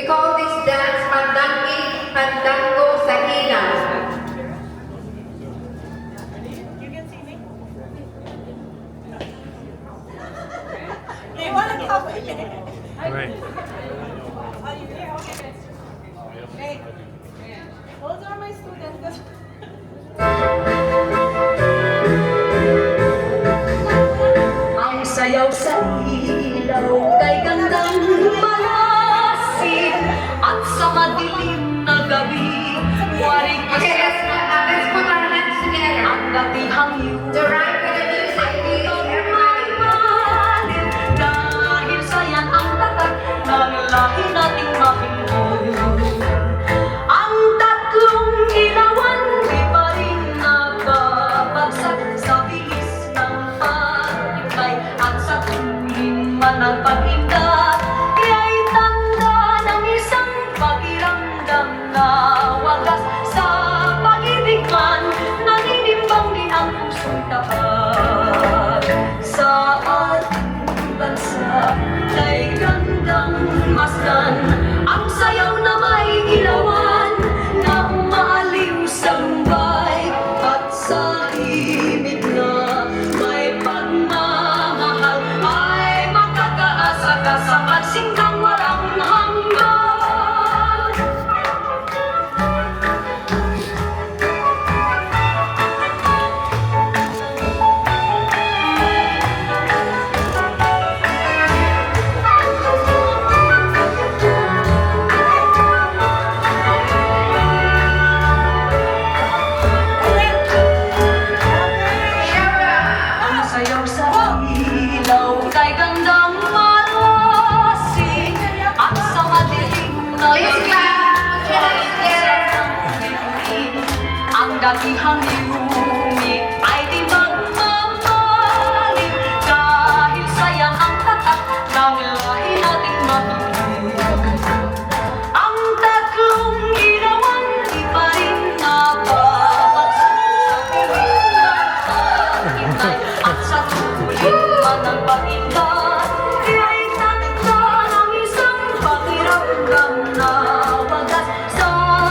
We call this dance Pandango sa Hilang. You can see me. They want to come with me. Right. Are you here? Okay. Hey, those are my students. Ang sayaw sa ilaw kay gandang malasin at sa madilim na gabi waring Okay, let's put our hands together. ang gatihang To rhyme with the music, please, everybody. mahalin dahil sayan ang tatak ng lahi nating Panginoon. Ang tatlong ilawan di pa rin nababagsak sa bilis ng pagkay at sa tuwing man ang pag-ingat iya'y tanda ng isang pakiramdam na wagas sa pag-ibig man naninimbang din ang pusong tapat sa ating bansa kay gandang masdan ang sayaw na may ilawan na umaaliw sa lumbay at sa himig na may pagmamahal ay makakaasa ka sa pagsingkang walang hanggan. Ang sayaw sa ilaw kay gandang malasin at sa madilim na Please clap. Put your hands together. ang datihang yumik ay di magmamaling dahil sayang ang tatak ng lahi nating matuloy. Ang tatlong ilawan di pa rin nababagsak sa bilis ng pag-intay at sa tuwing man ang pag-ingat iya'y tanda ng isang pakiramdam na wagas sa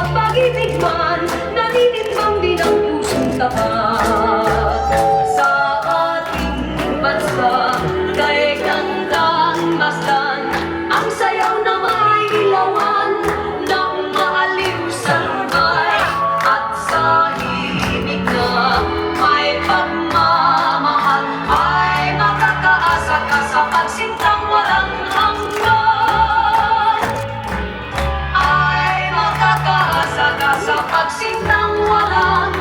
pag-ibig man naninimbang din ang pusong tapat sa ating bansa kay gandang masdan ang sayaw na may ilawan na umaaliw sa lumbay at sa himig na may pagmamahal ay makakaasa ka sa pagsintang walang hanggan ay makakaasa ka sa pagsintang walang